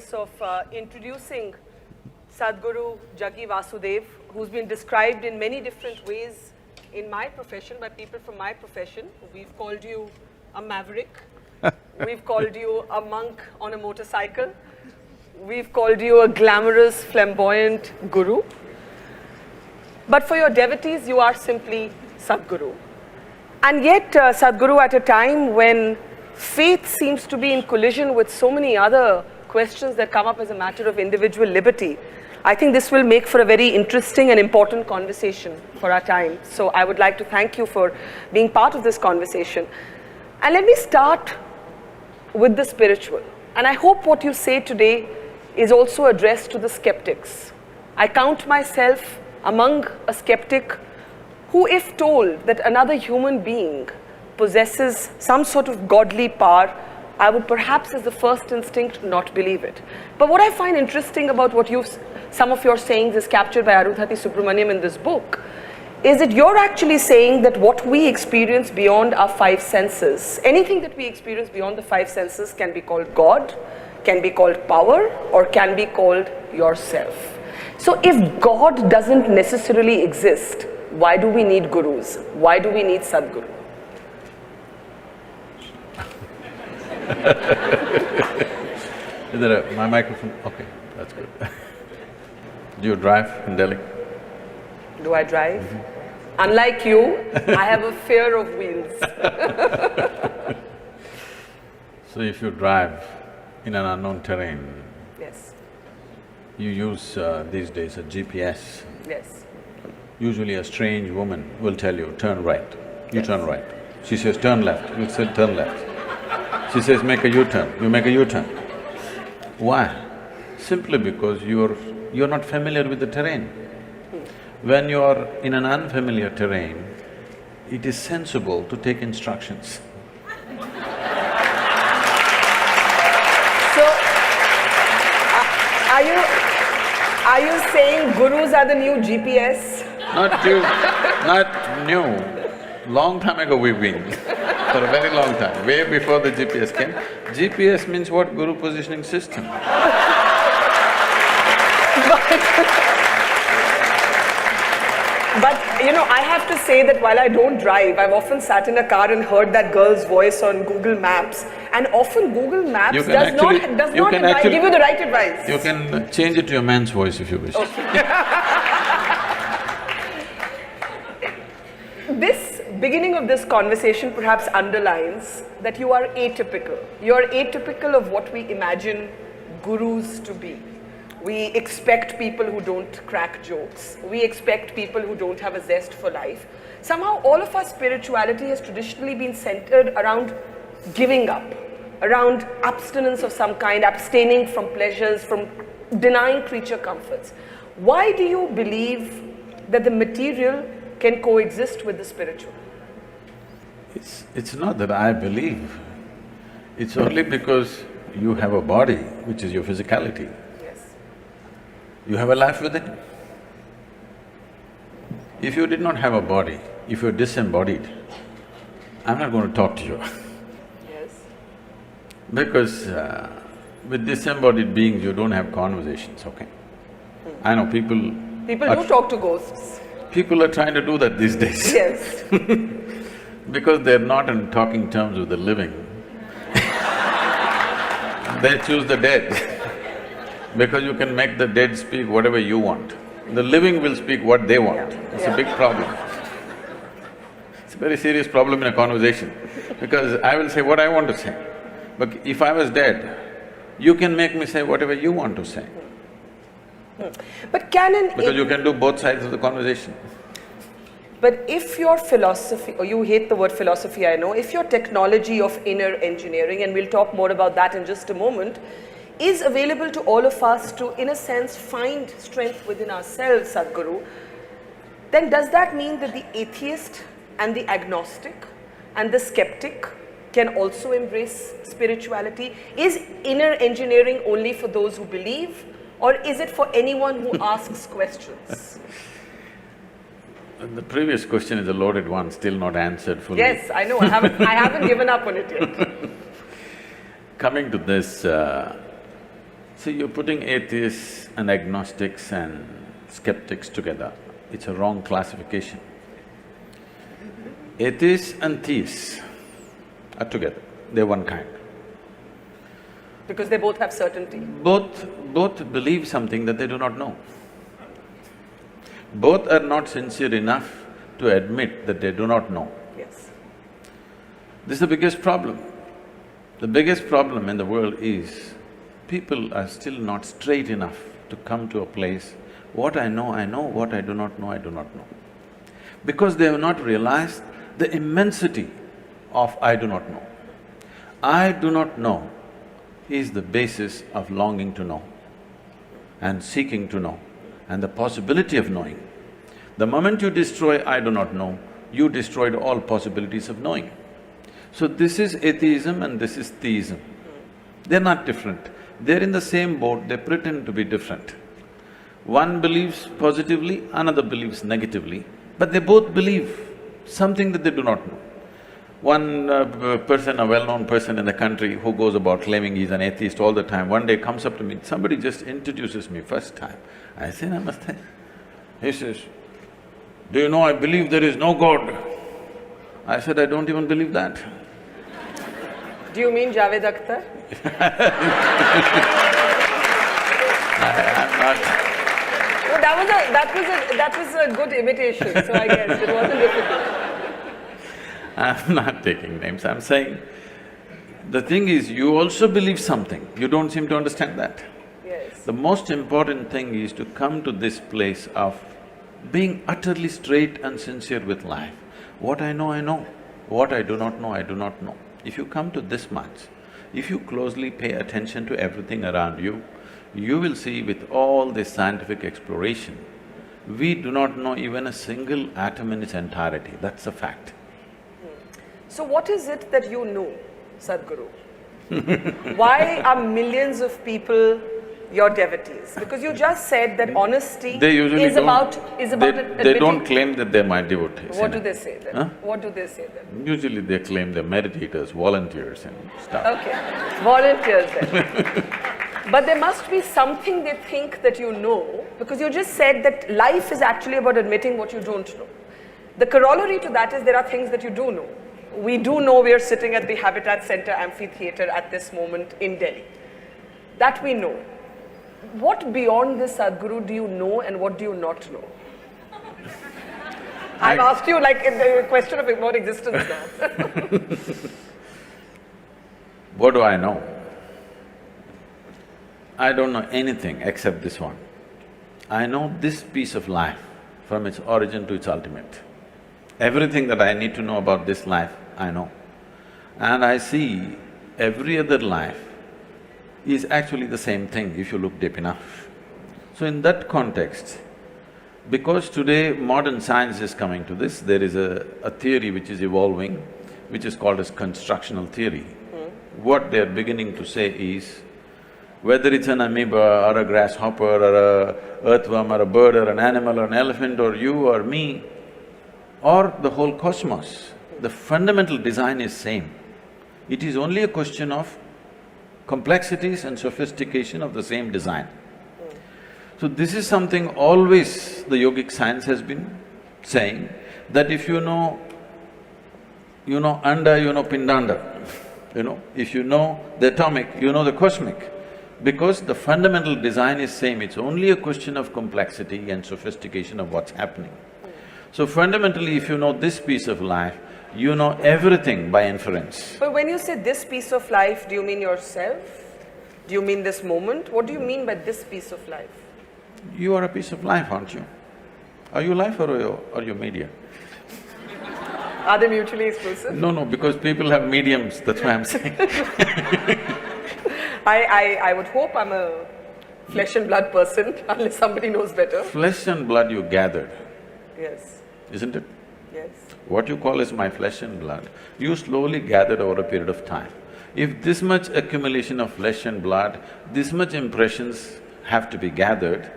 process of introducing Sadhguru Jaggi Vasudev, who's been described in many different ways in my profession by people from my profession. We've called you a maverick, we've called you a monk on a motorcycle, we've called you a glamorous, flamboyant guru. But for your devotees, you are simply Sadhguru. And yet, Sadhguru, at a time when faith seems to be in collision with so many other questions that come up as a matter of individual liberty, I think this will make for a very interesting and important conversation for our time. So I would like to thank you for being part of this conversation. And let me start with the spiritual. And I hope what you say today is also addressed to the skeptics. I count myself among a skeptic who, if told that another human being possesses some sort of godly power, I would perhaps as the first instinct not believe it. But what I find interesting about what some of your sayings is captured by Arundhati Subramaniam in this book, is that you're actually saying that what we experience beyond our five senses, anything that we experience beyond the five senses can be called God, can be called power, or can be called yourself. So if God doesn't necessarily exist, why do we need gurus? Why do we need Sadhguru? Is there my microphone? Okay, that's good. Do you drive in Delhi? Do I drive? Unlike you, I have a fear of wheels. So if you drive in an unknown terrain, Yes. you use these days a GPS. Yes. Usually a strange woman will tell you, turn right, you turn right. She says, turn left, you say, turn left. She says, make a U-turn, you make a U-turn. Why? Simply because you're not familiar with the terrain. When you're in an unfamiliar terrain, it is sensible to take instructions. So, are you saying gurus are the new GPS? Not new. Long time ago we've been, for a very long time, way before the GPS came. GPS means what? Guru Positioning System. But you know, I have to say that while I don't drive, I've often sat in a car and heard that girl's voice on Google Maps, and often Google Maps does not give you the right advice. You can change it to your man's voice if you wish. This beginning of this conversation perhaps underlines that you are atypical. You're atypical of what we imagine gurus to be. We expect people who don't crack jokes. We expect people who don't have a zest for life. Somehow all of our spirituality has traditionally been centered around giving up, around abstinence of some kind, abstaining from pleasures, from denying creature comforts. Why do you believe that the material can coexist with the spiritual? It's not that I believe, it's only because you have a body, which is your physicality. You have a life within. If you did not have a body, if you're disembodied, I'm not going to talk to you. Yes. Because with disembodied beings, you don't have conversations, okay? I know people… People do talk to ghosts. People are trying to do that these days. Yes. Because they're not in talking terms with the living. They choose the dead. Because you can make the dead speak whatever you want. The living will speak what they want. It's a big problem. It's a very serious problem in a conversation, because I will say what I want to say. But if I was dead, you can make me say whatever you want to say. But can because you can do both sides of the conversation. But if your philosophy, or you hate the word philosophy, I know, if your technology of inner engineering, and we'll talk more about that in just a moment, is available to all of us to, in a sense, find strength within ourselves, Sadhguru, then does that mean that the atheist and the agnostic and the skeptic can also embrace spirituality? Is inner engineering only for those who believe, or is it for anyone who asks questions? The previous question is a loaded one, still not answered fully. Yes, I know, I haven't given up on it yet. Coming to this, See, you're putting atheists and agnostics and skeptics together. It's a wrong classification. Atheists and theists are together, they're one kind. Because they both have certainty. Both believe something that they do not know. Both are not sincere enough to admit that they do not know. Yes. This is the biggest problem. The biggest problem in the world is people are still not straight enough to come to a place, what I know, what I do not know, I do not know. Because they have not realized the immensity of I do not know. I do not know is the basis of longing to know and seeking to know and the possibility of knowing. The moment you destroy I do not know, you destroyed all possibilities of knowing. So this is atheism and this is theism. They're not different. They're in the same boat, they pretend to be different. One believes positively, another believes negatively, but they both believe something that they do not know. One person, a well-known person in the country who goes about claiming he's an atheist all the time, one day comes up to me, somebody just introduces me first time. I say, Namaste. He says, do you know I believe there is no God? I said, I don't even believe that. Do you mean Javed Akhtar? I'm not… No, that was a good imitation, so I guess it wasn't difficult. I'm not taking names, I'm saying, the thing is, you also believe something, you don't seem to understand that. Yes. The most important thing is to come to this place of being utterly straight and sincere with life. What I know, what I do not know, I do not know. If you come to this much, if you closely pay attention to everything around you, you will see with all this scientific exploration, we do not know even a single atom in its entirety, that's a fact. So what is it that you know, Sadhguru? Why are millions of people your devotees? Because you just said that honesty is about They don't claim that they're my devotees. What do they say then? Huh? What do they say then? Usually they claim they're meditators, volunteers and stuff. Okay, volunteers then. But there must be something they think that you know, because you just said that life is actually about admitting what you don't know. The corollary to that is there are things that you do know. We do know we are sitting at the Habitat Center Amphitheatre at this moment in Delhi. That we know. What beyond this, Sadhguru, do you know and what do you not know? I've asked you like in the question of more existence now. What do I know? I don't know anything except this one. I know this piece of life from its origin to its ultimate. Everything that I need to know about this life, I know. And I see every other life is actually the same thing if you look deep enough. So in that context, because today modern science is coming to this, there is a theory which is evolving, which is called as constructional theory. What they're beginning to say is, whether it's an amoeba or a grasshopper or a earthworm or a bird or an animal or an elephant or you or me, or the whole cosmos, the fundamental design is same. It is only a question of complexities and sophistication of the same design. So this is something always the yogic science has been saying, that if you know anda, you know pindanda, if you know the atomic, you know the cosmic. Because the fundamental design is same, it's only a question of complexity and sophistication of what's happening. So fundamentally, if you know this piece of life, you know everything by inference. But when you say this piece of life, do you mean yourself? Do you mean this moment? What do you mean by this piece of life? You are a piece of life, aren't you? Are you life or are you media? Are they mutually exclusive? No, because people have mediums, that's why I'm saying. I would hope I'm a flesh and blood person, unless somebody knows better. Flesh and blood you gathered. Yes. Isn't it? Yes. What you call as my flesh and blood, you slowly gathered over a period of time. If this much accumulation of flesh and blood, this much impressions have to be gathered,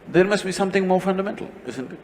there must be something more fundamental, isn't it?